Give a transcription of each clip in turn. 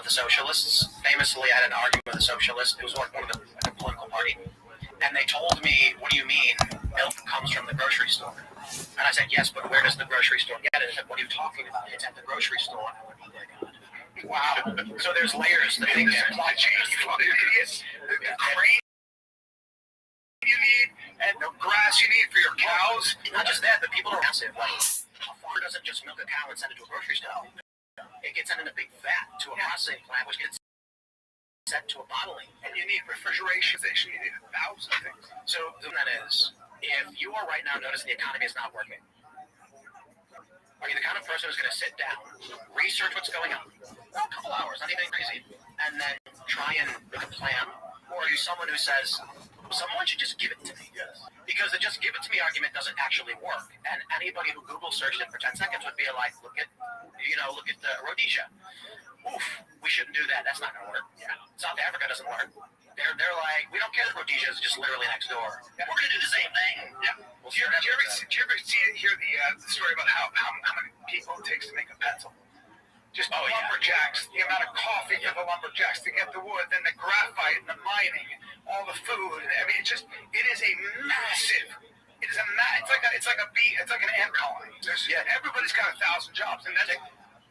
the socialists. Famously, I had an argument with a socialist. It was one of the political party. And they told me, what do you mean milk comes from the grocery store? And I said, yes, but where does the grocery store get it? They said, what are you talking about? It's at the grocery store. And I went, oh my God. Wow. So there's layers to think there. Supply chain, idiots. The grain you need and the grass you need for your cows. Not just that, but people are massive. Like, a farmer doesn't just milk a cow and send it to a grocery store. It gets sent in a big vat to a processing plant, which gets sent to a bottling. And you need refrigeration. You need 1,000 things. So that is, if you are right now noticing the economy is not working, are you the kind of person who's going to sit down, research what's going on, a couple hours, not anything crazy, and then try and make a plan? Or are you someone who says, someone should just give it to me? Yes. Because the just give it to me argument doesn't actually work. And anybody who Google searched it for 10 seconds would be like, look at Rhodesia. Oof, we shouldn't do that. That's not going to work. Yeah. South Africa doesn't work. They're like, we don't care that Rhodesia is just literally next door. Yeah. We're going to do the same thing. Yeah. Well, do you ever hear the story about how many people it takes to make a pencil? Just lumberjacks, the amount of coffee for the lumberjacks to get the wood, then the graphite and the mining, all the food. I mean, it is a massive. It's like an ant colony. Everybody's got 1,000 jobs, and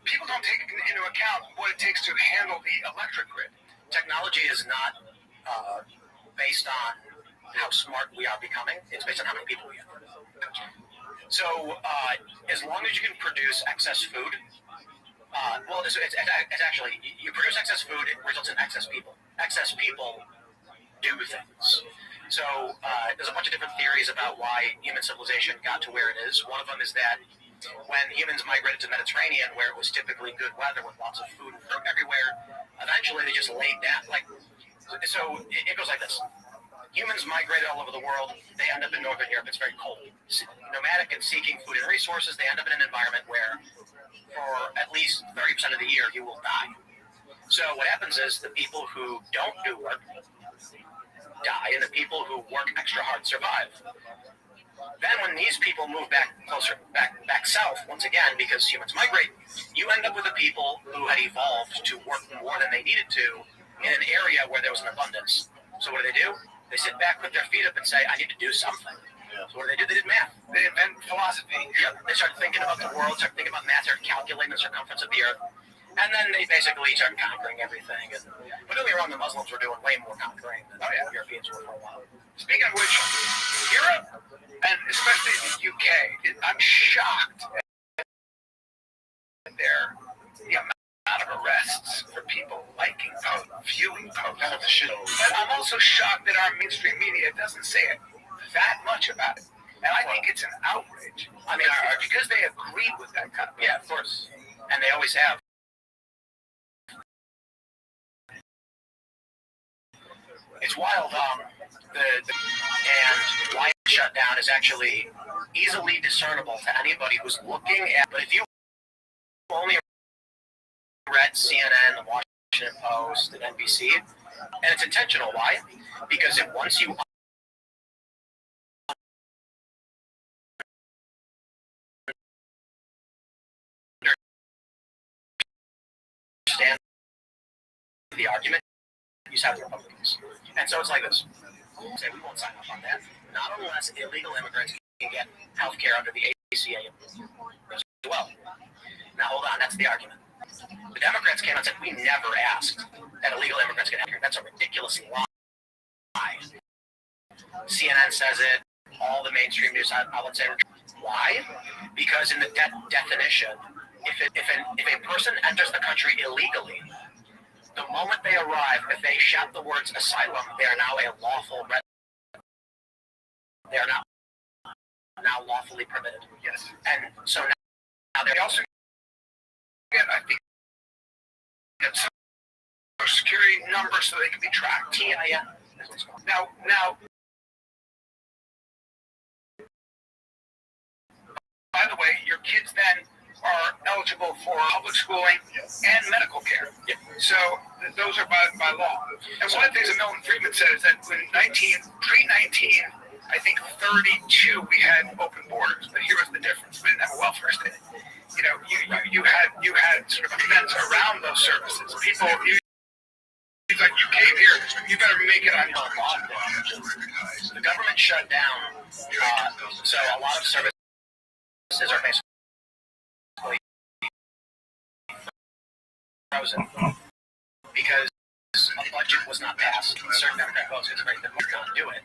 people don't take into account what it takes to handle the electric grid. Technology is not based on how smart we are becoming. It's based on how many people we have. So as long as you can produce excess food, it's actually, you produce excess food, it results in excess people. Excess people do things. So there's a bunch of different theories about why human civilization got to where it is. One of them is that when humans migrated to the Mediterranean, where it was typically good weather with lots of food and fruit everywhere, eventually they just laid down. So it goes like this. Humans migrated all over the world. They end up in Northern Europe. It's very cold. Nomadic and seeking food and resources, they end up in an environment where for at least 30% of the year you will die. So what happens is the people who don't do work die, and the people who work extra hard survive. Then when these people move back south, once again, because humans migrate, you end up with the people who had evolved to work more than they needed to in an area where there was an abundance. So what do? They sit back, put their feet up, and say, I need to do something. So what do? They did math. They invent philosophy. Yeah, they start thinking about the world, start thinking about math, start calculating the circumference of the earth. And then they basically start conquering everything. But don't get me wrong, the Muslims were doing way more conquering than the Europeans were for a while. Speaking of which, Europe, and especially the UK, I'm shocked at the amount of arrests for people liking posts, viewing posts. But I'm also shocked that our mainstream media doesn't say it that much about it. And I think it's an outrage. I mean, because they agree with that kind of thing. Yeah, of course. And they always have. It's wild. And why it's shut down is actually easily discernible to anybody who's looking at. But if you only read CNN, the Washington Post, and NBC, and it's intentional. Why? Because once you understand the argument, you have the Republicans. And so it's like this. Say we won't sign up on that. Not unless illegal immigrants can get health care under the ACA as well. Now hold on, that's the argument. The Democrats came out and said, we never asked that illegal immigrants get health care. That's a ridiculous lie. CNN says it, all the mainstream news outlets say it. Why? Because in the definition, if a person enters the country illegally, the moment they arrive, if they shout the words asylum, they are now a lawful resident. They are now lawfully permitted. Yes. And so now they also get, I think, Social Security number so they can be tracked. TIN. Now, by the way, your kids then are eligible for public schooling and medical care. Yep. So those are by law. And one of the things that Milton Friedman said is that when pre-19, I think 32, we had open borders. But here was the difference. We didn't have a welfare state. you had sort of a fence around those services. People, he's like, you came here, you better make it on your own. The government shut down, so a lot of services are basically frozen because a budget was not passed. Certain Democrat votes because they could not do it.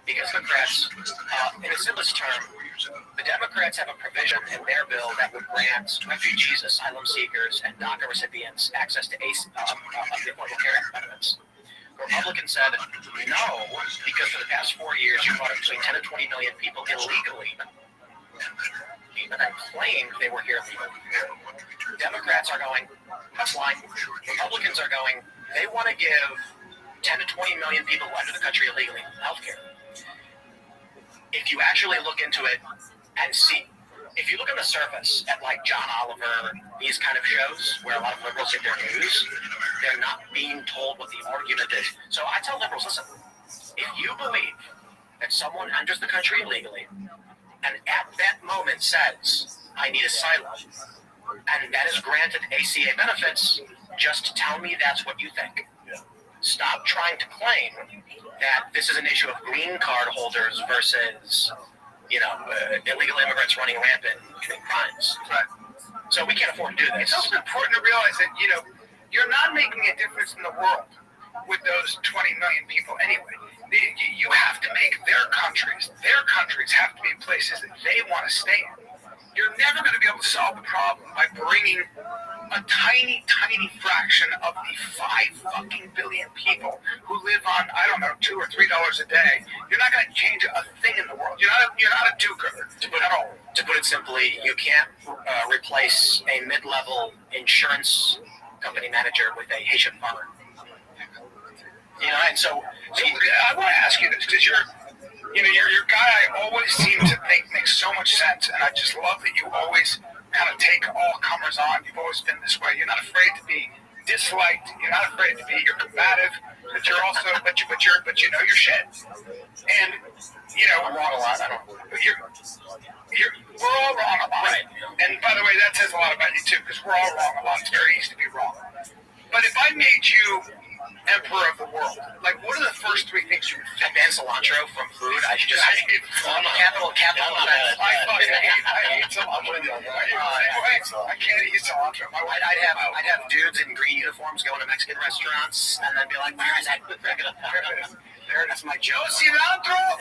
Because Democrats, in the simplest term, the Democrats have a provision in their bill that would grant refugees, asylum seekers, and DACA recipients access to Affordable Care Act benefits. Republicans said no, because for the past 4 years you brought up between 10 and 20 million people illegally, and then claimed they were here illegally. Democrats are going, that's fine. Republicans are going, they want to give 10 to 20 million people who enter the country illegally health care. If you actually look into it and see, if you look on the surface at like John Oliver, these kind of shows where a lot of liberals get their news, they're not being told what the argument is. So I tell liberals, listen, if you believe that someone enters the country illegally and at that moment says, I need asylum, and that is granted ACA benefits, just tell me that's what you think. Stop trying to claim that this is an issue of green card holders versus, illegal immigrants running rampant and committing crimes. Right. So we can't afford to do this. It's also important to realize that, you're not making a difference in the world with those 20 million people anyway. You have to make their countries have to be places that they want to stay in. You're never going to be able to solve the problem by bringing a tiny, tiny fraction of the 5 fucking billion people who live on, I don't know, $2 or $3 a day. You're not going to change a thing in the world. You're not a do-gooder at all. To put it simply, you can't replace a mid-level insurance company manager with a Haitian farmer. And so I want to ask you this because you're a guy I always seem to think makes so much sense, and I just love that you always kind of take all comers on. You've always been this way. You're not afraid to be disliked. You're not afraid to be. You're combative, but you're also, but you know your shit. And I'm wrong a lot. We're all wrong a lot. Right. And by the way, that says a lot about you too, because we're all wrong a lot. It's very easy to be wrong. But if I made you emperor of the world, like what are the first 3 things you would think? Ban cilantro from food. I should just capital. I hate cilantro. I can't eat cilantro. I'd have dudes in green uniforms going to Mexican restaurants and then be like, where is that? There it is. My Joe cilantro.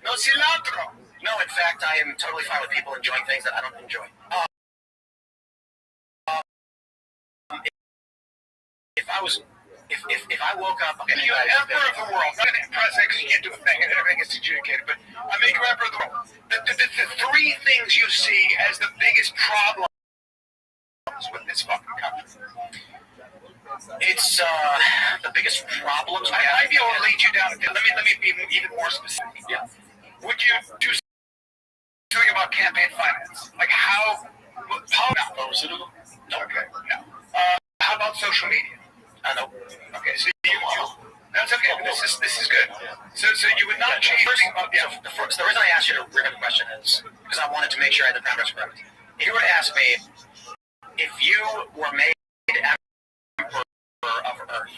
No cilantro. No, in fact, I am totally fine with people enjoying things that I don't enjoy. If I woke up, okay, you're emperor of the world, not an president because you can't do a thing and everything gets adjudicated, but I make you emperor of the world. The 3 things you see as the biggest problems with this fucking country. It's the biggest problems. I might be able to lead you down. Let me be even more specific. Yeah. Would you do something about campaign finance? Like how? Pharmaceutical? No. Okay. No. How about social media? No. Okay. So that's okay. This is good. So you would not change anything about the. The reason I asked you to read the question is because I wanted to make sure I had the premise correct. If you were to ask me if you were made emperor of Earth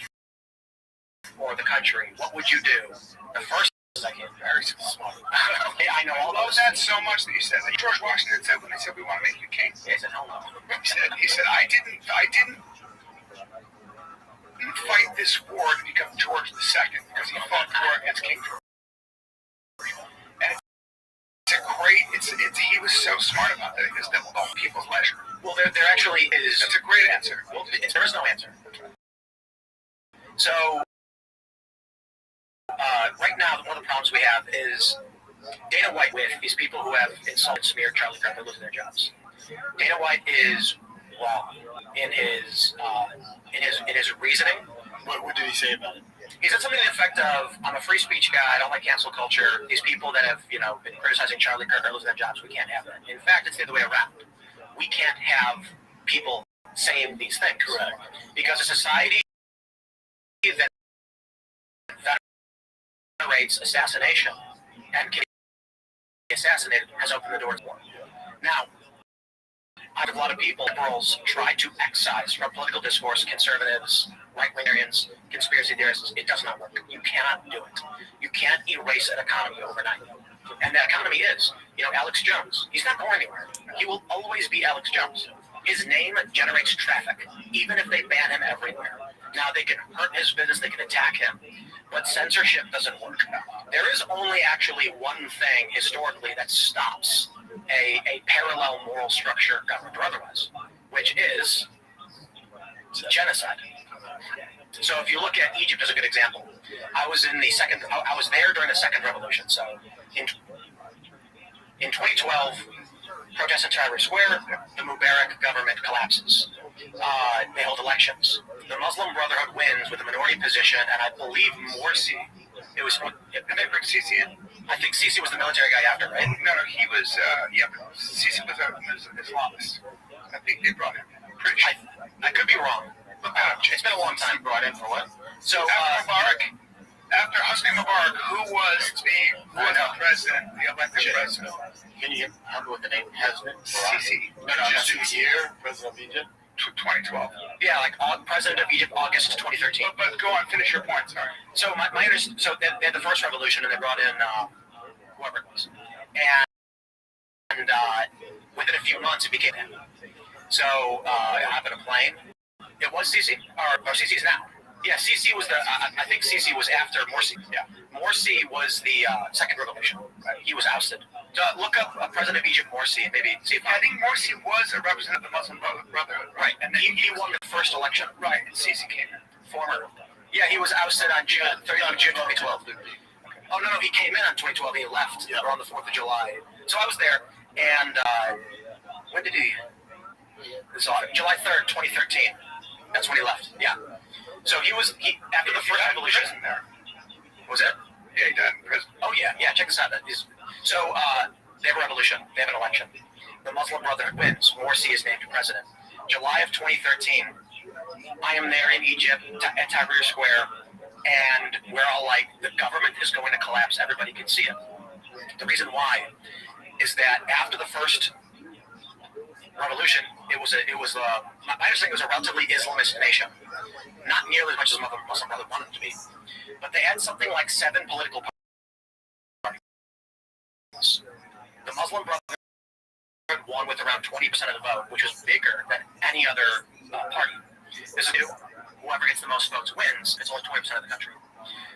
or the country, what would you do? The first second, very small. I know all those. That so much that you said. Like George Washington said when they said we want to make you king. He said, hell no. He said I didn't fight this war to become George II because he fought the war against King George. And he was so smart about that because that was all people's leisure. Well, there actually is. That's a great answer. Well, there is no answer. So, right now, one of the problems we have is Dana White with these people who have insulted, smeared Charlie Kirk, losing their jobs. Dana White is wrong in his reasoning. What did he say about it? He said something to the effect of, I'm a free speech guy, I don't like cancel culture. These people that have, been criticizing Charlie Kirk are losing their jobs. We can't have that. In fact, it's the other way around. We can't have people saying these things. Correct. Because a society that venerates assassination and can be assassinated has opened the door to war. Now, I have a lot of people, liberals, try to excise from political discourse conservatives, right-wingerians, conspiracy theorists. It does not work. You cannot do it. You can't erase an economy overnight. And that economy is, Alex Jones. He's not going anywhere. He will always be Alex Jones. His name generates traffic, even if they ban him everywhere. Now, they can hurt his business, they can attack him, but censorship doesn't work. There is only actually one thing historically that stops a parallel moral structure, government or otherwise, which is genocide. So if you look at Egypt as a good example, I was there during the second revolution. So in 2012, protests in Tahrir Square, the Mubarak government collapses. They hold elections. The Muslim Brotherhood wins with a minority position, and I believe Morsi. Did they bring Sisi in? I think Sisi was the military guy after, right? No, he was. But Sisi was an Islamist. I think they brought him. Pretty sure. I could be wrong. It's been a long time. Brought in for what? So after Hosni Mubarak, who was the president, the elected president? Can you help me with the name? Hasn't Sisi. No, just this year, president of Egypt. 2012. Yeah, like president of Egypt, August 2013. But go on, finish your point. Sorry. So so they had the first revolution, and they brought in whoever it was, and within a few months it became him. So it happened a plane. It was Sisi, or Sisi's now. Yeah, Sisi was I think Sisi was after Morsi. Yeah, Morsi was the second revolution. He was ousted. Look up President of Egypt, Morsi, and maybe see if I think Morsi was a representative of the Muslim Brotherhood. Right, and then he won the first election. Right, and Sisi came in. Former. Yeah, he was ousted on June 30th of June 2012. Oh, no, he came in on 2012. He left around the 4th of July. So I was there, and when did he? July 3rd, 2013. That's when he left. Yeah. So after the first revolution. There. Was it? Yeah, he died in prison. Oh, yeah. Check this out. So they have a revolution. They have an election. The Muslim Brotherhood wins. Morsi is named president. July of 2013. I am there in Egypt at Tahrir Square, and we're all like, the government is going to collapse. Everybody can see it. The reason why is that after the first revolution, my understanding was a relatively Islamist nation. Not nearly as much as Muslim Brotherhood wanted it to be. But they had something like 7 political parties. The Muslim Brotherhood won with around 20% of the vote, which was bigger than any other party. This is new. Whoever gets the most votes wins. It's only 20% of the country.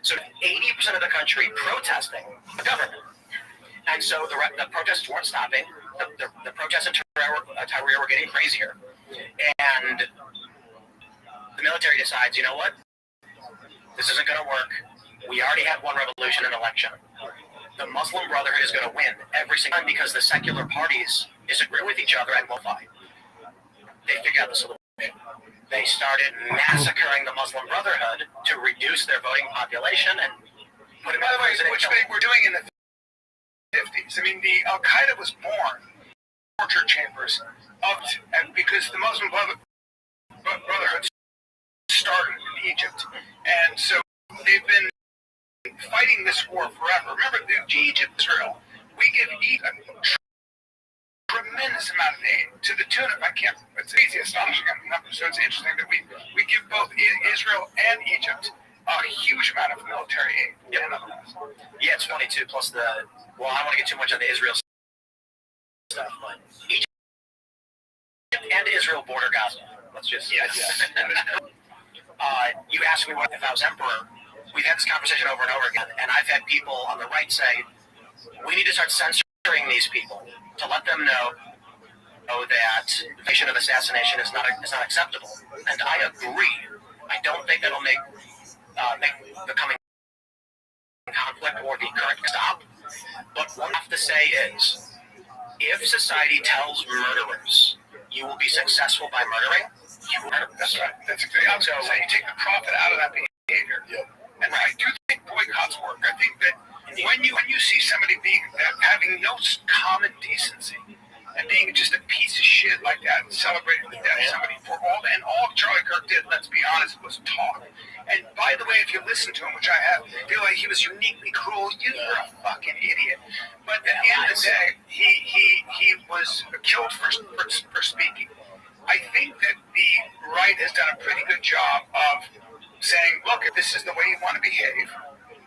So 80% of the country protesting the government. And so the protests weren't stopping. The protests in Tahrir were getting crazier. And the military decides, you know what? This isn't going to work. We already had one revolution and election. The Muslim Brotherhood is going to win every single time because the secular parties disagree with each other and will fight. They figured out the solution. They started massacring the Muslim Brotherhood to reduce their voting population and put it. By the way, which they were doing in the 50s. I mean, the Al Qaeda was born in torture chambers and because the Muslim Brotherhood started in Egypt, and so they've been fighting this war forever. Remember, Egypt, Israel, we give Egypt a tremendous amount of aid to the tune of it's easy, astonishing number. So it's interesting that we give both Israel and Egypt a huge amount of military aid. Yeah, it's funny too. Plus I don't want to get too much on the Israel stuff, but Egypt and Israel border Gaza. Let's just you asked me what if I was emperor. We've had this conversation over and over again, and I've had people on the right say we need to start censoring these people to let them know that the vision of assassination is not acceptable. And I agree. I don't think that'll make the coming conflict or the current stop. But what I have to say is, if society tells murderers you will be successful by murdering, you murder. That's right. That's exactly. I was going to say you take the profit out of that behavior. Yeah. And I do think boycotts work. I think that when you see somebody having no common decency, and being just a piece of shit like that and celebrating the death of somebody for all Charlie Kirk did, let's be honest, was talk. And by the way, if you listen to him, which I have, feel like he was uniquely cruel. You're a fucking idiot. But at the end of the day, he was killed for speaking. I think that the right has done a pretty good job of saying, look, if this is the way you want to behave,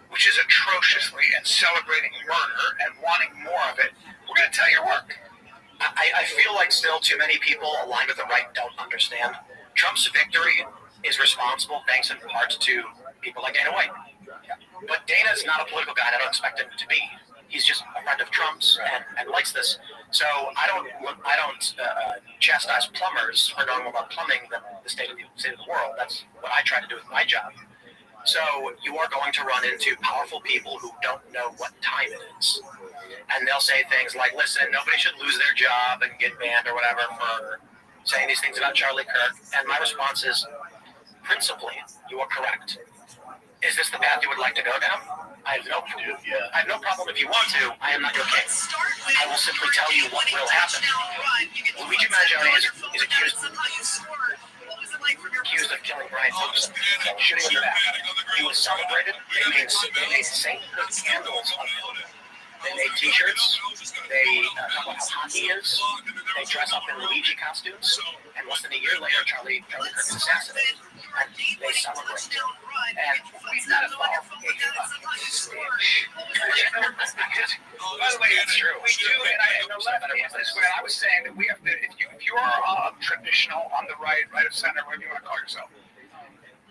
which is atrociously, and celebrating murder and wanting more of it, we're going to tell your work. I feel like still too many people aligned with the right don't understand. Trump's victory is responsible thanks in part to people like Dana White. But Dana's not a political guy, and I don't expect him to be. He's just a friend of Trump's and likes this. So I don't chastise plumbers for knowing more about plumbing than the state of the world. That's what I try to do with my job. So you are going to run into powerful people who don't know what time it is. And they'll say things like, listen, nobody should lose their job and get banned or whatever for saying these things about Charlie Kirk. And my response is, principally, you are correct. Is this the path you would like to go down? I have no problem if you want to. I am not your king. I will simply tell you what will happen. Luigi Mangione is accused of killing Brian Thompson, shooting him in the back. He was celebrated. They made sainthood candles of him. They made T-shirts. They talk about how hot he is. They dress up in Luigi costumes. And less than a year later, Charlie Kirk is assassinated. And they celebrate. And we've got to follow a fucking stitch. By the way, it's true. We do, and the left is this way. I was saying that we have to, if you are traditional on the right of center, whatever you want to call yourself,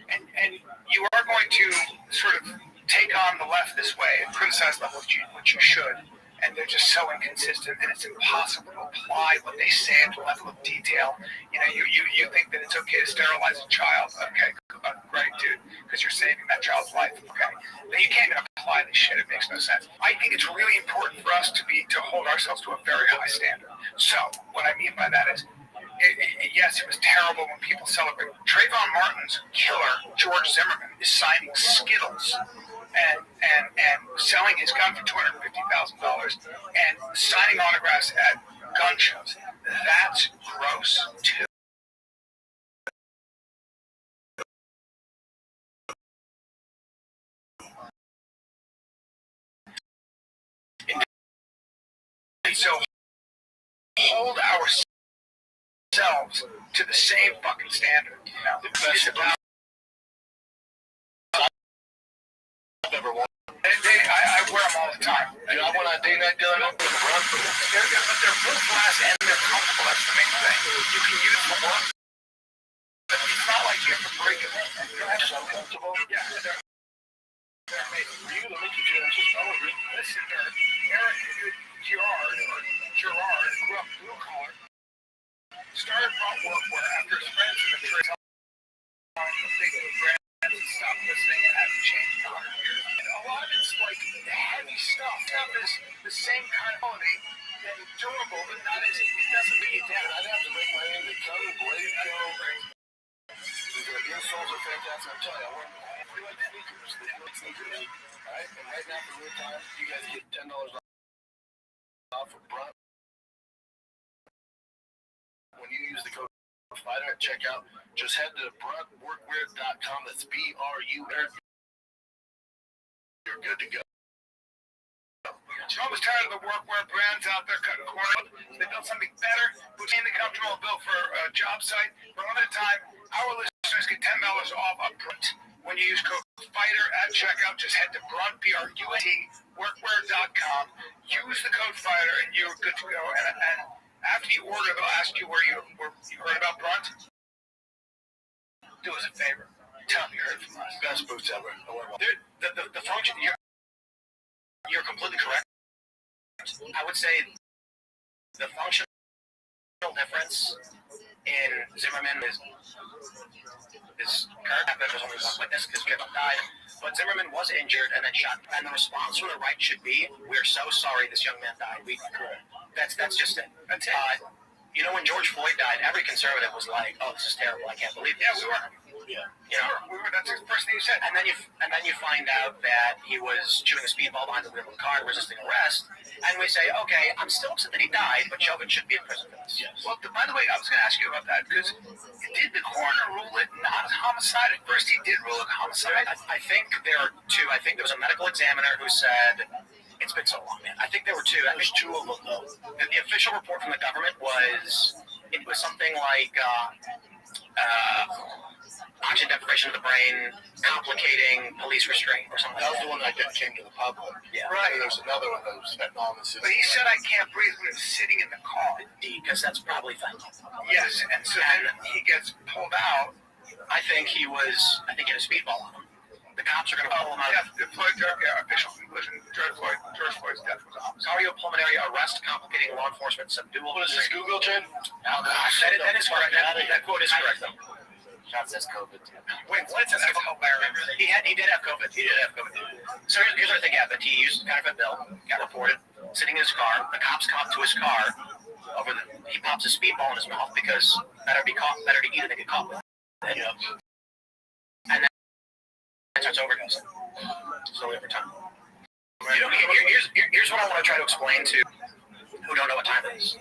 and you are going to sort of take on the left this way and criticize them, which you should, and they're just so inconsistent, and it's impossible to apply what they say at the level of detail. You know, you think that it's okay to sterilize a child. Okay, great, dude, because you're saving that child's life. Okay, then you can't even apply this shit. It makes no sense. I think it's really important for us to hold ourselves to a very high standard. So what I mean by that is, yes, it was terrible when people celebrate. Trayvon Martin's killer, George Zimmerman, is signing Skittles and selling his gun for $250,000 and signing autographs at gun shows. That's gross too. So hold ourselves to the same fucking standard. You know, it's about. I wear them all the time. Dude, I went on date night the other night with a run for them. But they're full class and they're comfortable. That's the main thing. You can use them for work. But it's not like you have to break them. They're so comfortable. Yeah, they're amazing. For you, let me keep you in some celery. Listen, Eric Gerard grew up blue collar. Started front workwear after his friends in the trade stopped listening and had to change in 100 years. And a lot of it's like the heavy stuff. Stuff is the same kind of quality and durable, but not as it doesn't beat you down. I'd have to break my hand to cut it, blade, The insoles are fantastic. I'm telling you, I like sneakers. They like sneakers. Alright? And right now, for real time, you guys get $10 off of Brunt. When you use the code Fighter at checkout, just head to bruntworkwear.com. That's BRUN. You're good to go. Trump was tired of the workwear brands out there cutting corners. They built something better, which ain't the comfortable bill for a job site. For a limited time, our listeners get $10 off up front. When you use code FIGHTER at checkout, just head to Brunt, BRUNT, workwear.com. Use the code FIGHTER, and you're good to go. And after you order, they'll ask you where you heard about Brunt. Do us a favor. Tell them you heard from us. Best boots ever. The function, you're completely correct. I would say the functional difference in Zimmerman is Kirk. There's only one witness because Kirk died. But Zimmerman was injured and then shot. And the response from the right should be, we're so sorry this young man died. That's just it. That's it. You know, when George Floyd died, every conservative was like, oh, this is terrible. I can't believe this. Yeah, we were. Yeah. You know, that's the first thing you said. and then you find out that he was chewing a speedball behind the wheel of the car, resisting arrest, and we say, okay, I'm still upset that he died, but Chauvin should be in prison for this. Yes. Well, by the way, I was going to ask you about that because did the coroner rule it not a homicide? At first, he did rule it a homicide. I think there are two. I think there was a medical examiner who said, it's been so long, man. I think there were two. There's two of them, though. The official report from the government was, it was something like oxygen deprivation of the brain, complicating police restraint or something That like was the one that came to the public. Yeah. Right. And there's another one that was fentanyl. But he said, I can't breathe when he was sitting in the car. because that's probably fentanyl. Yes, and so then he gets pulled out. I think he had a speedball on him. The cops are going to pull him out. Official conclusion, George Floyd's death was a homicide. Cardiopulmonary arrest complicating law enforcement subdual. What is this, Google, Jen? That is correct. That quote is correct, though. John says COVID. Wait, what? That's hilarious. He did have COVID. So here's what I think happened. He used counterfeit bill, got reported, sitting in his car. The cops come up to his car. He pops a speedball in his mouth because better to eat it than get caught with it. Yeah. And then starts overdosing slowly over time. Here's what I want to try to explain to who don't know what time it is.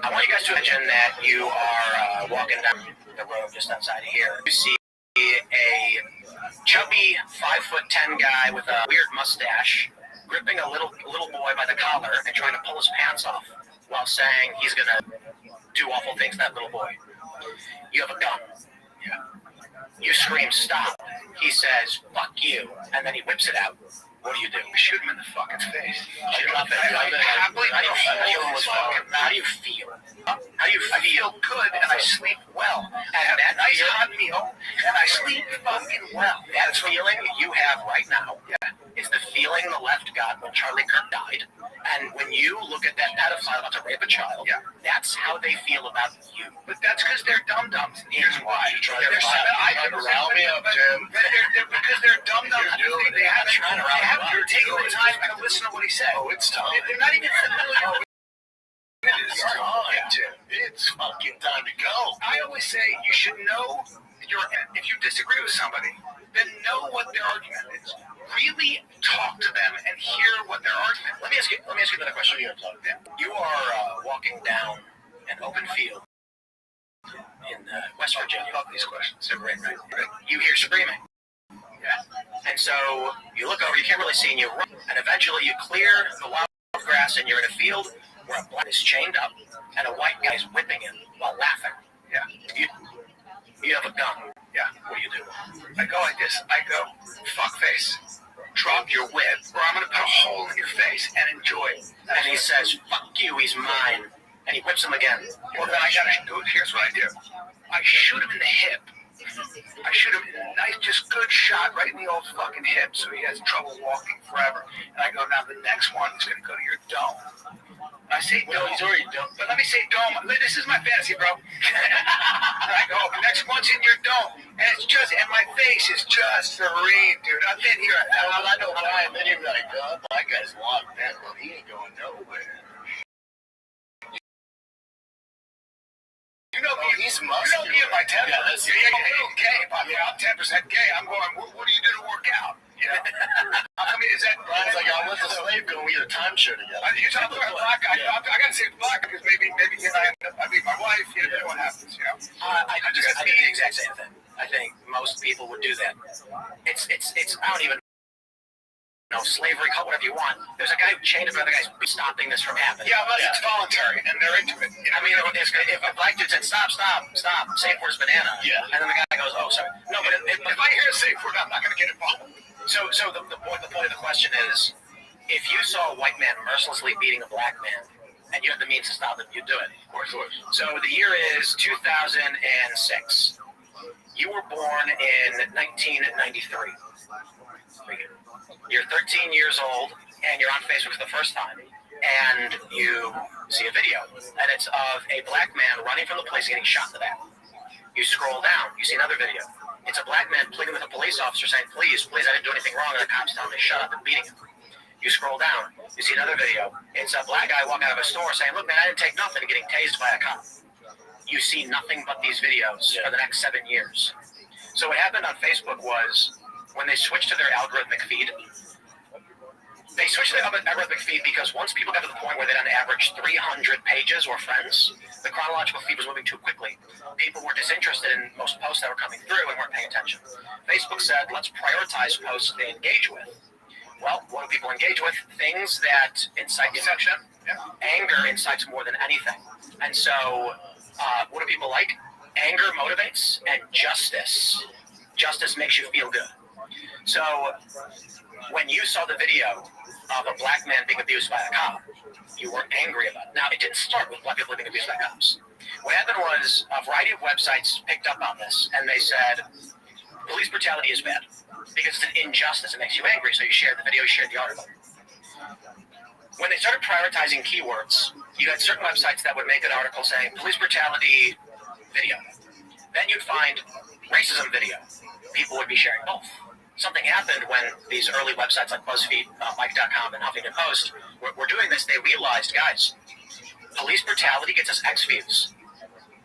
I want you guys to imagine that you are walking down the road just outside of here. You see a chubby 5'10" guy with a weird mustache gripping a little boy by the collar and trying to pull his pants off while saying he's going to do awful things to that little boy. You have a gun. Yeah. You scream, stop. He says, fuck you. And then he whips it out. What do you do? Shoot him in the fucking face. How do you feel? I feel good and I sleep well. I have a nice hot meal and I sleep fucking well. That feeling you have right now is the feeling the left got when Charlie Kirk died. And when you look at that pedophile about to rape a child, that's how they feel about you. But that's because they're dum-dums. Here's why. Because they're dum-dums. They haven't taken the time to listen to what he said. Oh, it's time. They're not even familiar. It's time, Jim. It's fucking time to go. I always say you should know if you disagree with somebody, then know what their argument is. Really talk to them and hear what their argument is. Let me ask you another question. You are walking down an open field in West Virginia. I love these questions. They're great, right? You hear screaming. And so you look over, you can't really see, and you run. And eventually you clear the wild grass, and you're in a field where a black is chained up, and a white guy is whipping him while laughing. You have a gun. What do? I go like this. I go, fuckface. Drop your whip, or I'm going to put a hole in your face and enjoy it. And he says, fuck you, he's mine. And he whips him again. Well, then I got to do it. Here's what I do. I shoot him in the hip. I shoot him nice, just good shot right in the old fucking hip, so he has trouble walking forever. And I go, now the next one is going to go to your dome. I say dome. Well, he's already done. But let me say dome. This is my fantasy, bro. And I go, the next one's in your dome. And my face is just serene, dude. I've been here. I know why. And then you're like, that guy's locked in. Well, he ain't going nowhere. You know me, he's muscular. You know me and my temper. Yeah, gay. I'm 10% gay. I'm going, what do you do to work out? I mean, is that... Brian's like, I went to slave go and we get a timeshare together. You're talking about a black guy. I got to say black because maybe he and I meet my wife, you know what happens, you know? I do the exact same thing. I think most people would do that. It's I don't even know, slavery, call it whatever you want. There's a guy who chained another guy's stopping this from happening. Yeah, unless it's voluntary and they're into it. I mean, if a black dude said, stop, safe word's banana, and then the guy goes, oh, sorry. No, but if I hear a safe word, I'm not going to get involved. So the point of the question is, if you saw a white man mercilessly beating a black man, and you had the means to stop it, you'd do it. Of course. So the year is 2006. You were born in 1993. You're 13 years old, and you're on Facebook for the first time, and you see a video, and it's of a black man running from the police getting shot in the back. You scroll down, you see another video. It's a black man pleading with a police officer saying, please, I didn't do anything wrong, and the cops telling me to shut up and beating him. You scroll down, you see another video. It's a black guy walking out of a store saying, look, man, I didn't take nothing, and getting tased by a cop. you see nothing but these videos for the next 7 years. So what happened on Facebook was when they switched to their algorithmic feed, they switched to the algorithmic feed because once people got to the point where they had on average 300 pages or friends, the chronological feed was moving too quickly. People were disinterested in most posts that were coming through and weren't paying attention. Facebook said, let's prioritize posts they engage with. Well, what do people engage with? Things that incite emotion. Anger incites more than anything. And so, what do people like? Anger motivates, and justice. Justice makes you feel good. So, when you saw the video of a black man being abused by a cop, you were angry about it. Now, it didn't start with black people being abused by cops. What happened was a variety of websites picked up on this, and they said, police brutality is bad because it's an injustice. It makes you angry, so you shared the video, you shared the article. When they started prioritizing keywords, you had certain websites that would make an article saying police brutality video. Then you'd find racism video. People would be sharing both. Something happened when these early websites like BuzzFeed, Mike.com, and Huffington Post were doing this. They realized, guys, police brutality gets us X views.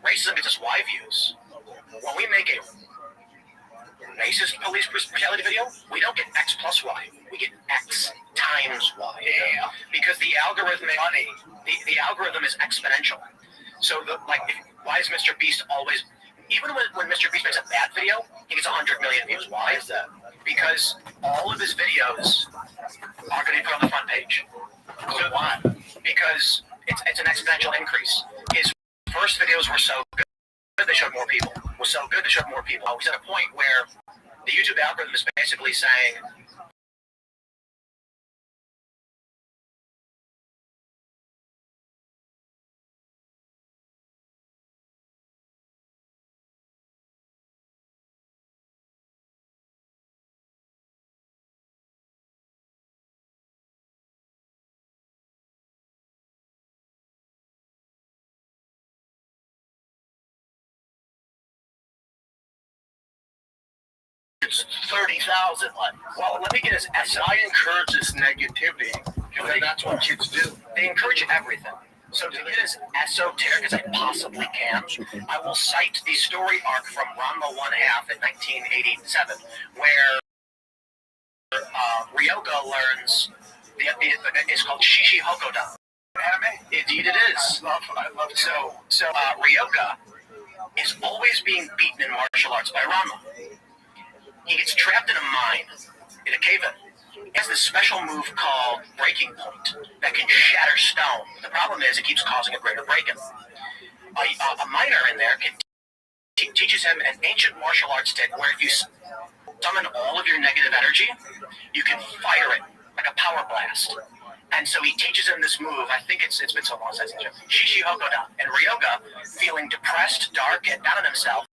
Racism gets us Y views. When we make a racist police brutality video, we don't get X plus Y. We get X times Y. Yeah. Because the algorithm is exponential. So, why is Mr. Beast always... Even when Mr. Beast makes a bad video, he gets 100 million views. Why is that? Because all of his videos are going to be put on the front page. So why? Because it's an exponential increase. His first videos were so good, they showed more people. Was so good, they showed more people. He's at a point where the YouTube algorithm is basically saying, It's 30,000. well, let me get his essay. I encourage this negativity because that's what kids do. They encourage everything. So to get as esoteric as I possibly can, I will cite the story arc from Ranma 1/2 in 1987, where Ryoga learns it's called Shishi Hokoda. Anime? Indeed it is. I love it. So Ryoga is always being beaten in martial arts by Ranma. He gets trapped in a mine, in a cave-in. He has this special move called Breaking Point that can shatter stone. The problem is it keeps causing a greater break-in. A miner in there teaches him an ancient martial arts stick where if you summon all of your negative energy, you can fire it like a power blast. And so he teaches him this move. I think it's been so long since I've seen it. Shishi Hokoda. And Ryoga, feeling depressed, dark, and down on himself,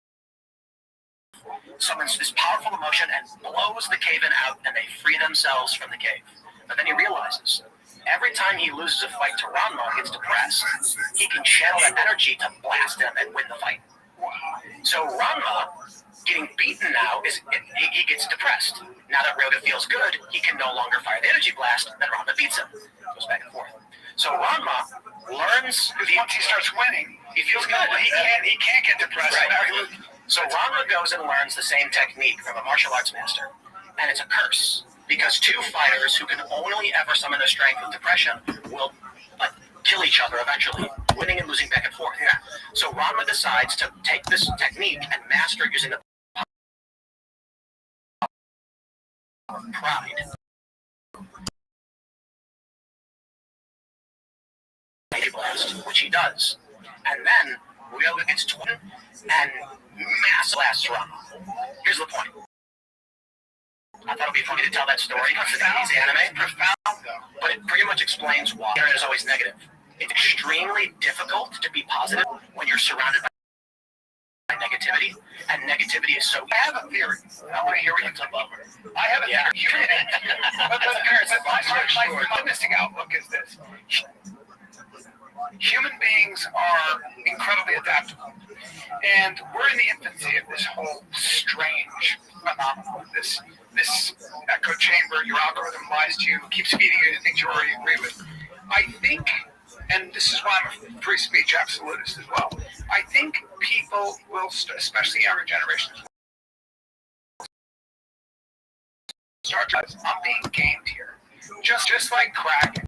summons this powerful emotion and blows the cave-in out, and they free themselves from the cave. But then he realizes, every time he loses a fight to Ranma and gets depressed, he can channel that energy to blast him and win the fight. So Ranma, getting beaten now, he gets depressed. Now that Ryoga feels good, he can no longer fire the energy blast, then Ranma beats him. Goes back and forth. So Ranma learns... Because once he starts winning, he feels good. He can't get depressed. Right. So Ranma goes and learns the same technique from a martial arts master, and it's a curse, because two fighters who can only ever summon their strength with depression will kill each other eventually, winning and losing back and forth. Yeah. So Ranma decides to take this technique and master it using the power of pride. Which he does. And then Ryoga gets twin and mass blasts Ranma. Here's the point. I thought it would be funny to tell that story because it's anime. Profound, though. But it pretty much explains why it is always negative. It's extremely difficult to be positive when you're surrounded by negativity, and negativity is so... I have a theory. I want to hear what you talk about. I have a theory. My optimistic outlook is this. Human beings are incredibly adaptable. And we're in the infancy of this whole strange phenomenon, this echo chamber. Your algorithm lies to you, keeps feeding you the things you already agree with. I think and this is why I'm a free speech absolutist as well. I think people will, especially younger generations, start to, I'm being gamed here. Just like crack,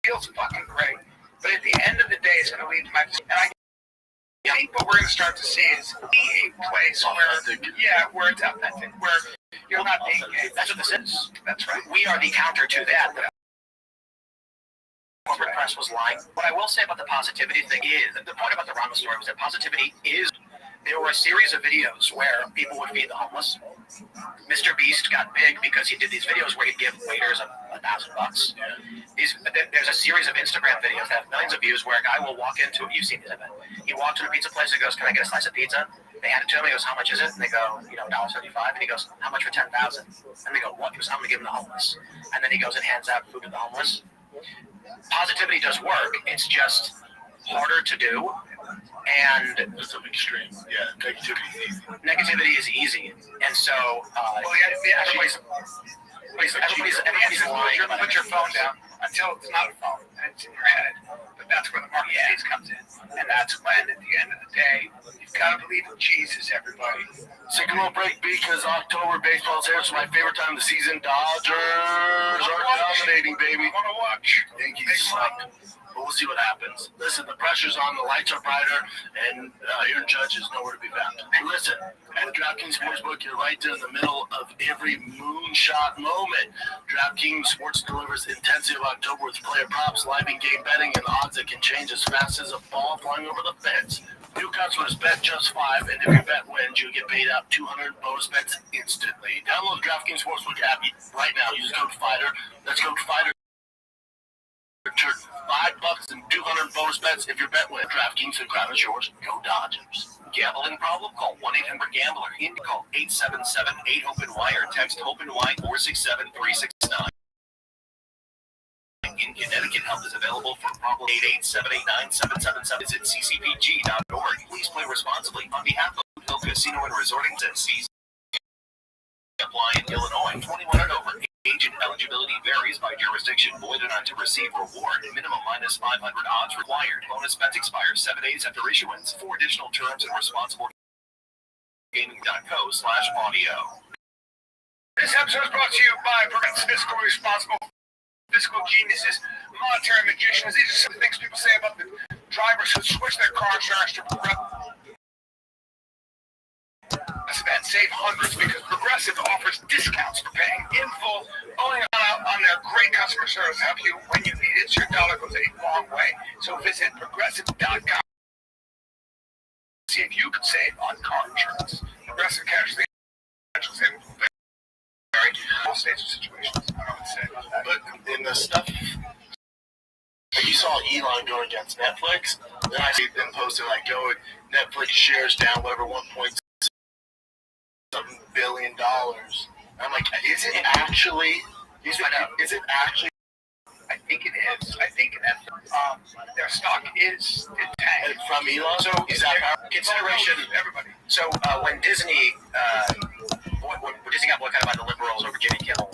feels fucking great. But at the end of the day, it's going to lead to my. And I think what we're going to start to see is a place where it's authentic, where you're not being gamed. That's what this is. That's right. We are the counter to that. Corporate press was lying. What I will say about the positivity thing is, the point about the Rama story was that positivity is, there were a series of videos where people would feed the homeless. Mr. Beast got big because he did these videos where he'd give waiters $1,000. There's a series of Instagram videos that have millions of views where a guy will walk into, you've seen this event, he walks to a pizza place and goes, "Can I get a slice of pizza?" They hand it to him, he goes, "How much is it?" And they go, $1.75. And he goes, "How much for 10,000?" And they go, "What?" He goes, "I'm going to give them the homeless." And then he goes and hands out food to the homeless. Positivity does work. It's just harder to do. And it's an extreme. Yeah, negativity is easy. And so, everybody's lying. Put your phone down until it's not a phone and it's in your head. But that's where the marketplace comes in. And that's when, at the end of the day, you've got to believe in Jesus, everybody. So come on, break because October baseball's here. It's my favorite time of the season. Dodgers are dominating, baby. I want to watch. Yankees suck. But we'll see what happens. Listen, the pressure's on, the lights are brighter, and Aaron Judge is nowhere to be found. Listen, at DraftKings Sportsbook, you're right there in the middle of every moonshot moment. DraftKings Sports delivers the intensity of October with player props, live in-game betting, and odds that can change as fast as a ball flying over the fence. New customers bet just $5, and if your bet wins, you get paid out 200 bonus bets instantly. Download DraftKings Sportsbook app right now. Use code FIGHTER. That's code FIGHTER. Return $5 and 200 bonus bets if your bet wins. DraftKings, the crown is yours. Go Dodgers. Gambling problem? Call 1-800-GAMBLER. Call 877-8-HOPE-NY or text HOPE-NY 467-369. In Connecticut, help is available for problem 887-89777. Visit ccpg.org. Please play responsibly. On behalf of Hill Casino and Resorting Cities, apply in Illinois. 21 and over. Agent eligibility varies by jurisdiction. Void and not to receive reward. Minimum minus 500 odds required. Bonus bets expire 7 days after issuance. For additional terms and responsible gaming.co/audio. This episode is brought to you by Fiscally Responsible Fiscal Geniuses, Monetary Magicians. These are some things people say about the drivers who switch their car insurance to and save hundreds because Progressive offers discounts for paying in full, only on their great customer service to help you when you need it. So your dollar goes a long way. So visit progressive.com. See if you can save on car insurance. Progressive Casualty savings will vary all states or situations. I don't know what to say about that. But in the stuff, you saw Elon go against Netflix, then I see them posting Netflix shares down whatever 1.7 billion dollars. I'm like, is it actually? Is it actually? I think it is. I think that their stock is tanked. From Elon? So is that consideration? Everybody. So when Disney got boycotted by the liberals over Jimmy Kimmel,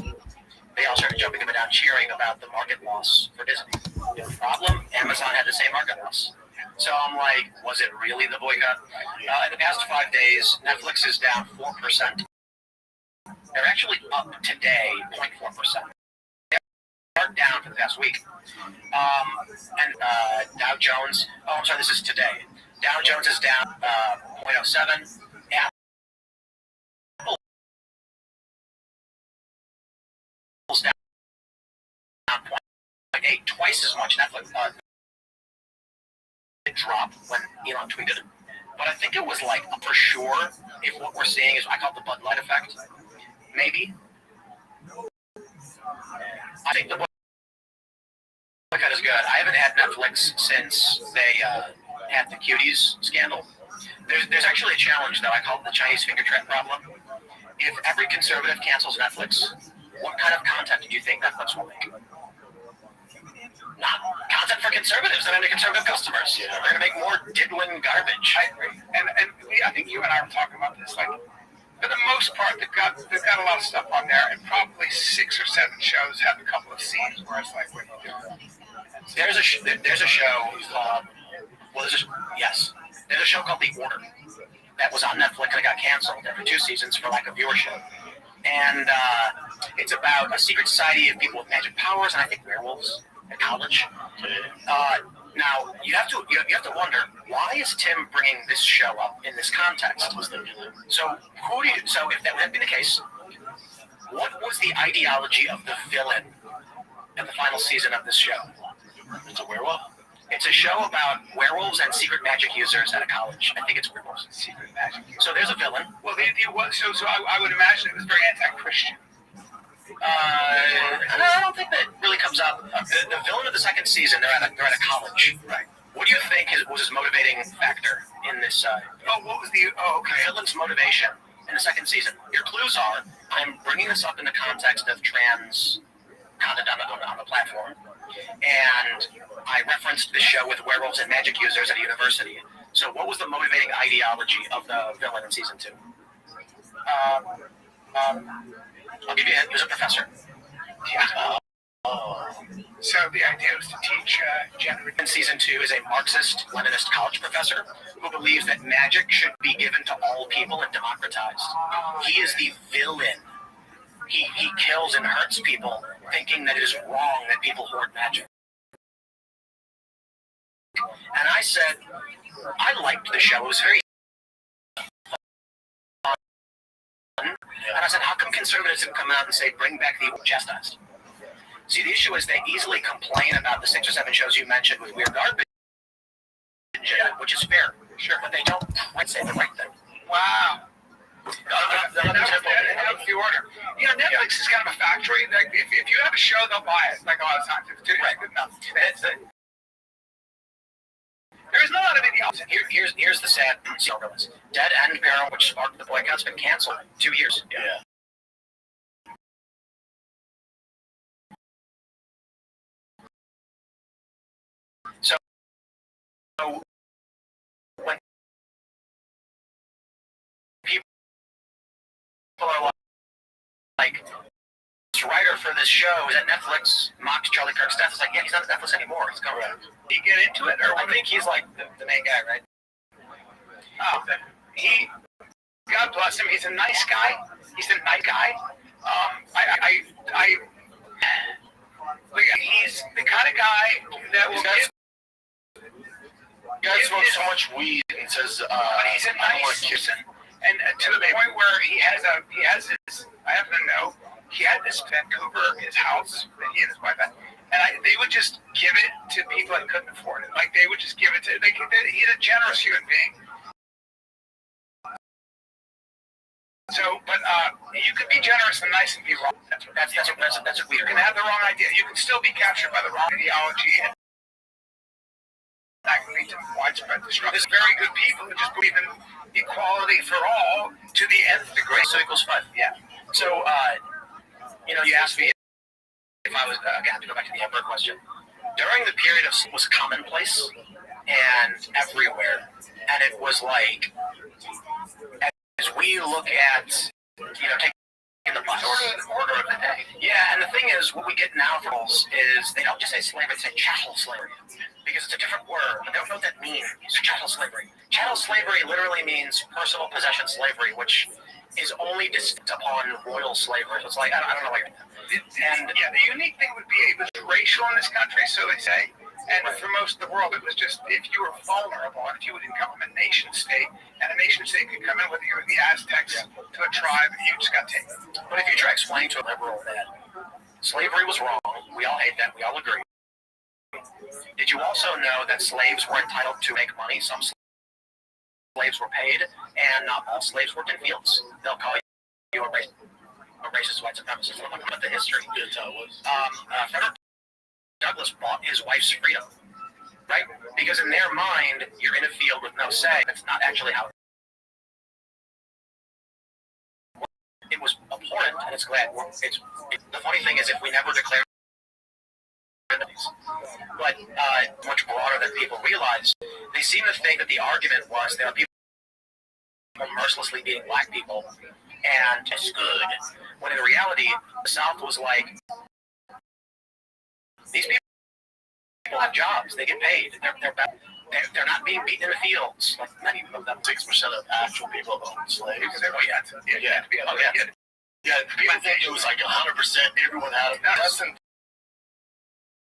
they all started jumping up and down cheering about the market loss for Disney. No problem. Amazon had the same market loss. So I'm like, was it really the boycott? In the past 5 days, Netflix is down 4%. They're actually up today 0.4%. They are down for the past week. And Dow Jones, this is today. Dow Jones is down 0.07. Apple's down 0.8, twice as much. Netflix it dropped when Elon tweeted it. But I think it was for sure, if what we're seeing is, I call it the Bud Light effect, maybe. I think the boycott is good. I haven't had Netflix since they had the Cuties scandal. There's actually a challenge, though. I call it the Chinese finger trap problem. If every conservative cancels Netflix, what kind of content do you think Netflix will make? Not content for conservatives and conservative customers. They're going to make more diddling garbage. I agree. And I think you and I were talking about this. for the most part, they've got a lot of stuff on there, and probably 6 or 7 shows have a couple of scenes where it's like, what are you doing? There's a show. There's a show called The Order that was on Netflix and it got canceled after 2 seasons for lack of viewership. And it's about a secret society of people with magic powers, and I think werewolves at college. Now you have to wonder, why is Tim bringing this show up in this context? So if that would be the case, what was the ideology of the villain in the final season of this show? It's a werewolf. It's a show about werewolves and secret magic users at a college. I think it's werewolves. Secret magic. So there's a villain. Well, so I would imagine it was very anti-Christian. I don't think that really comes up. The villain of the second season, they're at a college. Right. What do you think was his motivating factor in this? What was the? The villain's motivation in the second season. Your clues are: I'm bringing this up in the context of trans content on the platform, and I referenced this show with werewolves and magic users at a university. So, what was the motivating ideology of the villain in season 2? I'll give you a hint. He was a professor. Yeah. So the idea was to teach gender. In season 2 is a Marxist-Leninist college professor who believes that magic should be given to all people and democratized. He is the villain. He kills and hurts people, thinking that it is wrong that people hoard magic. And I said, I liked the show. It was very fun. And I said, how come conservatives have come out and say, bring back the chastised? See, the issue is they easily complain about the 6 or 7 shows you mentioned with weird garbage, which is fair, sure, but they don't quite say the right thing. Wow. That was the order. You know, Netflix is kind of a factory. Like, if you have a show, they'll buy it. Like a lot of times, if it's good enough. There's not a lot of ideology. Here's the sad silverless. Dead End Barrel, which sparked the boycott's been canceled 2 years. Yeah. So when people are like, this writer for this show is at Netflix, mocked Charlie Kirk's death. It's like, yeah, he's not at Netflix anymore. He's gone. Did he get into it? Or I think he's like the main guy, right? God bless him. He's a nice guy. He's a nice guy. He's the kind of guy that will give. Guy smokes so much weed and says, but he's a nice person, and to the point where he has his. I happen to know he had this Vancouver, his house that he and his wife had, and they would just give it to people that couldn't afford it. Like they would just give it to. He's a generous human being. So, but you could be generous and nice and be wrong. That's what we can have the wrong idea. You can still be captured by the wrong ideology, and that can lead to widespread destruction. There's very good people who just believe in equality for all to the nth degree. So equals 5. Yeah. So, you asked me if I was, again, to go back to the Emperor question. During the period of was commonplace and everywhere, and it was like, as we look at, taking the bus. Order of the day. Yeah, and the thing is, what we get now from us is they don't just say slavery, they say chattel slavery. Because it's a different word, but they don't know what that means. Chattel slavery. Chattel slavery literally means personal possession slavery, which is only distinct upon royal slavery. So it's like, I don't know what you're And the unique thing would be it was racial in this country, so they say. And for most of the world, it was just if you were vulnerable, and if you didn't come from a nation state, and a nation state could come in, whether you were the Aztecs to a tribe, and you just got taken. But if you try explaining to a liberal that slavery was wrong, we all hate that, we all agree. Did you also know that slaves were entitled to make money? Some slaves were paid, and not all slaves worked in fields. They'll call you a racist white supremacist. Look at the history. That's how it was. Frederick Douglass bought his wife's freedom, right? Because in their mind, you're in a field with no say. That's not actually how it was abhorrent, and it's glad. The funny thing is, if we never declare but much broader than people realize, they seem to think that the argument was there are people people mercilessly beating black people, and it's good. When in reality, the South was like, these people have jobs, they get paid, they're not being beaten in the fields. Like many of them, 6% of actual people owned slaves. Yeah. People think it was like 100%. Everyone had it. Less than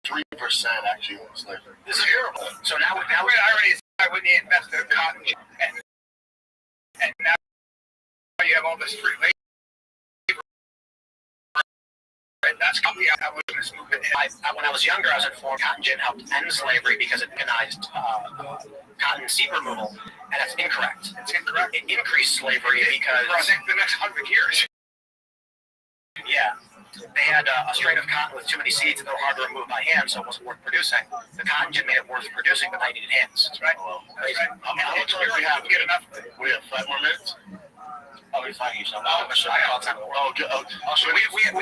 3% actually owned slavery. This is terrible. So now the irony is, I wouldn't invest in cotton, and now you have all this free labor. That's coming out of this movement. When I was younger, I was informed cotton gin helped end slavery because it organized cotton seed removal, and that's incorrect. It's incorrect. It increased slavery because for the next 100 years. Yeah, they had a strain of cotton with too many seeds and they were hard to remove by hand, so it wasn't worth producing. The cotton gin made it worth producing, but they needed hands. That's right. That's right. How much time do we have? Get enough. We have 5 more minutes. Oh, we're fine. You know, we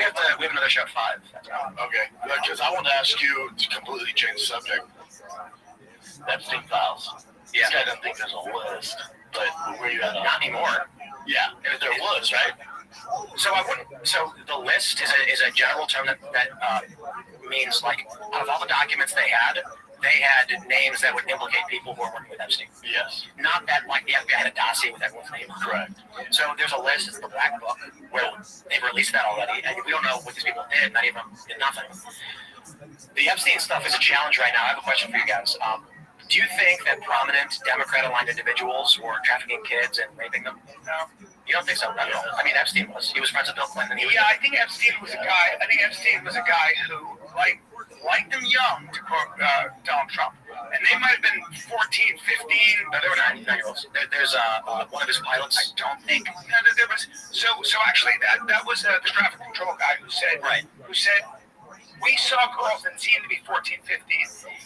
have another show at 5. Okay, because I want to ask you to completely change the subject. Epstein files. Yeah. This guy doesn't think there's a list, but where you at? Not anymore. Yeah, there was, right? So So the list is a general term that means like out of all the documents they had names that would implicate people who are working with Epstein. Yes. Not that like the FBI had a dossier with everyone's name. Correct. So there's a list. It's the Black Book where they've released that already, and we don't know what these people did. Many of them did nothing. The Epstein stuff is a challenge right now. I have a question for you guys. Do you think that prominent Democrat-aligned individuals were trafficking kids and raping them? No. You don't think so? No. I mean, Epstein was. He was friends with Bill Clinton. I think Epstein was a guy who liked them young, to quote Donald Trump. And they might have been 14, 15. No, they were 9-year-olds. There's one of his pilots. I don't think. No, there was. So actually, that was the traffic control guy who said. Right. Who said we saw girls that seemed to be 14, 15.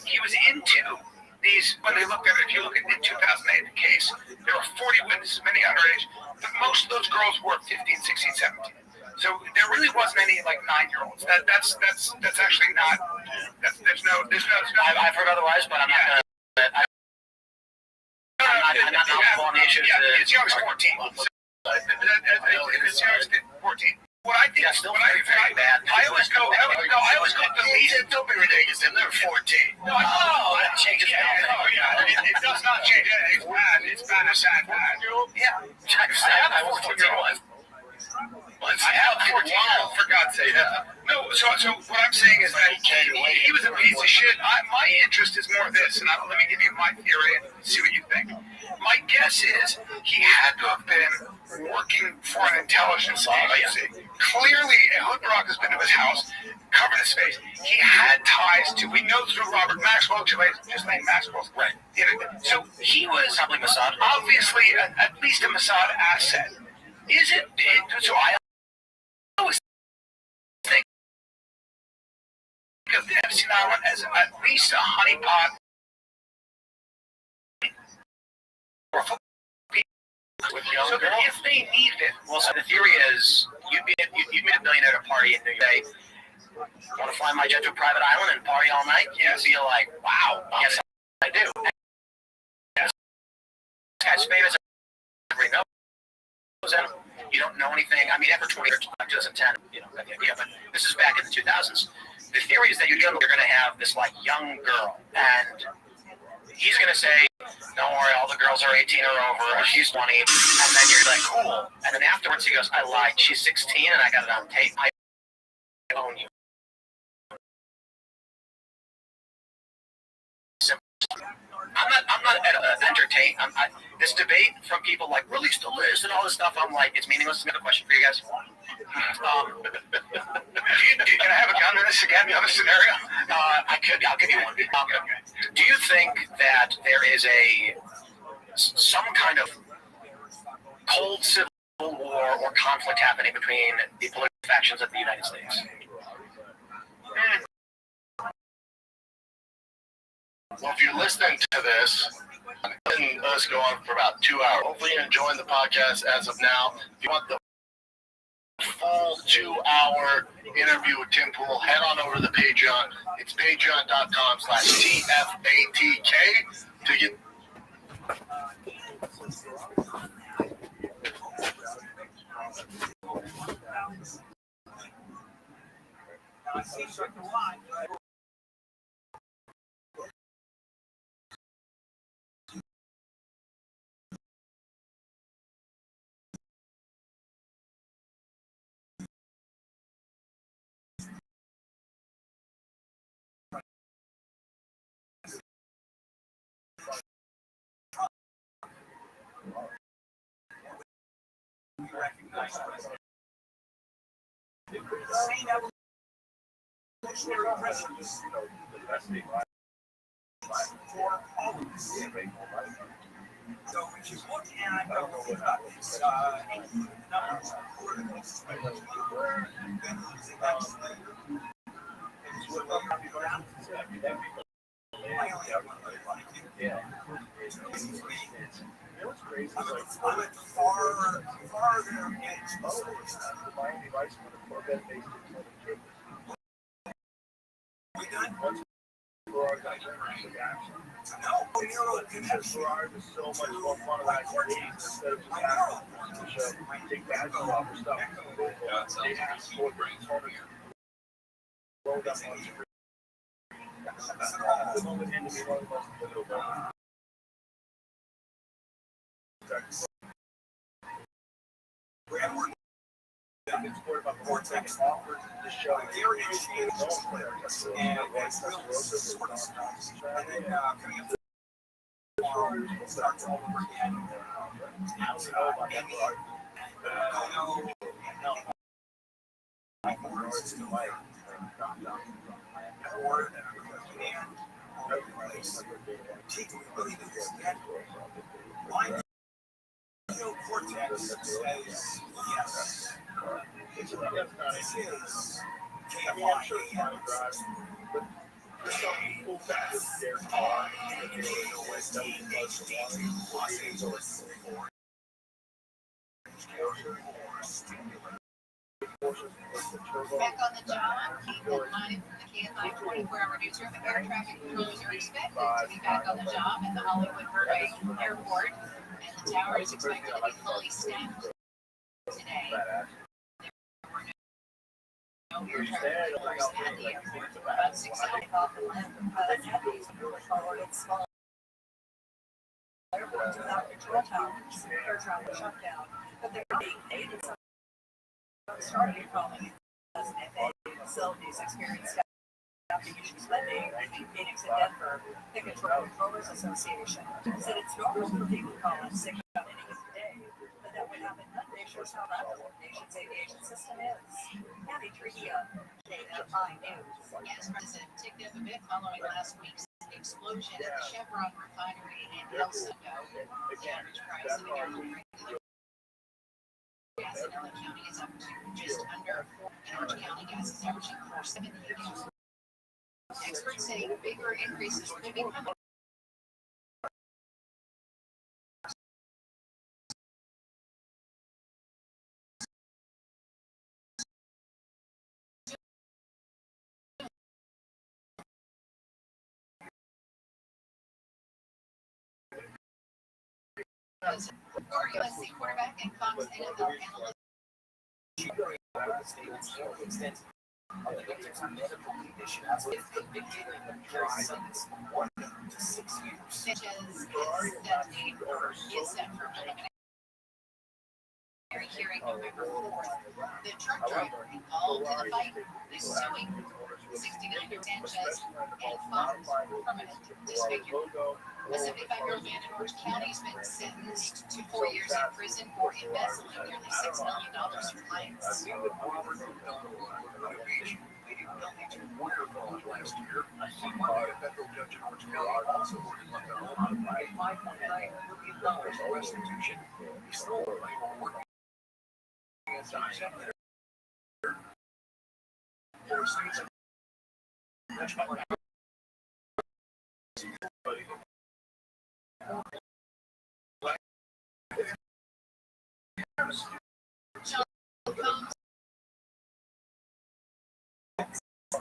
He was into these. When they looked at it, if you look at in 2008 the case, there were 40 witnesses, many underage. But most of those girls were 15, 16, 17. So there really wasn't any like 9-year-olds. That's actually not. There's no. I've heard otherwise, but I'm not gonna. I'm not knowledgeable on the issues. His youngest 14. His youngest 14. What I think, still very bad. I always go the least. Don't be ridiculous. They're 14. No, that changes. It does not change. It's bad. It's bad. Yeah. I was 14. I have 14, for God's sake. No, so what I'm saying is that he was a piece of shit. My interest is more this, and let me give you my theory and see what you think. My guess is he had to have been working for an intelligence agency. Clearly, Hood Rock has been to his house, covered his face. He had ties to, we know through Robert Maxwell, Ghislaine Maxwell's. Right. So he was probably Mossad. Obviously, at least a Mossad asset. Is it? So I always think of the Epstein Island as at least a honeypot. So that if they needed it. Well, so the theory is you'd meet a billionaire at a party in New York. Want to fly my jet to a private island and party all night? Yes. You're like, wow. Yes, I do. This guy's famous. Everybody knows him. You don't know anything. I mean, after 2010, you know, the idea, but this is back in the 2000s. The theory is that you're going to have this like young girl, and he's going to say, don't worry, all the girls are 18 or over, or she's 20, and then you're like, cool. And then afterwards he goes, I lied, she's 16 and I got it on tape. I own you. I'm not entertained. This debate from people like release the list and all this stuff. I'm like, it's meaningless. I've got a question for you guys. Can I have a gun in this again? The other scenario? I'll give you one. Do you think that there is some kind of cold civil war or conflict happening between the political factions of the United States? Well, if you're listening to this, letting us go on for about 2 hours. Hopefully you're enjoying the podcast as of now. If you want the full 2-hour interview with Tim Pool, head on over to the Patreon. It's patreon.com/TFATK to get recognize President. Same evolutionary principles for all of us. So if you look at these numbers, Vortex offered to show very interesting and it's real sort of stuff. And then coming up to start all over again. Cortex says yes. This is KFI. Back on the job, Keith and I from the KFI 24-hour newsroom. Air traffic controllers are expected to be back on the job at the Hollywood Burbank Airport, and the tower is expected to be fully staffed today. There were no air traffic controllers at the airport. About 6 o'clock off the land. Airports without control towers, air traffic shut down, but they're being paid. Started calling as FAA facilities experienced staffing issues Monday. Phoenix and Denver, the Controllers Association said it's normal for people to call in sick on any given day, but that would happen Monday shows how rapid the nation's aviation system is. Kathy Trujillo, KFI News. Gas prices have ticked up a bit following last week's explosion at the Chevron refinery in El Segundo. The average price of a gallon of regular gas in LA County is up to just under $4. In Orange County, gas is averaging $4.70. Experts say bigger increases could be coming. Former USC quarterback and Fox NFL analyst. Sanchez is set for preliminary hearing November 4th. The truck driver involved in the fight is suing 69-year-old Sanchez and Fox permanent disfigurement. A 75-year-old man in Orange County has been sentenced to 4 years in prison for embezzling nearly $6 million from clients. Last year, a federal judge in Orange County also ordered Montgomery to pay $5.9 million in restitution. He stole the money while working as a senator. Four states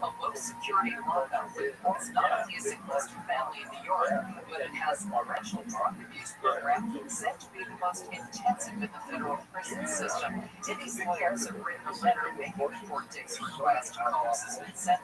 A low-security lockup reports not only a sequestered family in New York, but it has a correctional drug abuse program said to be the most intensive in the federal prison system. Timmy's lawyers have written a letter making the court takes request. Holmes has been sent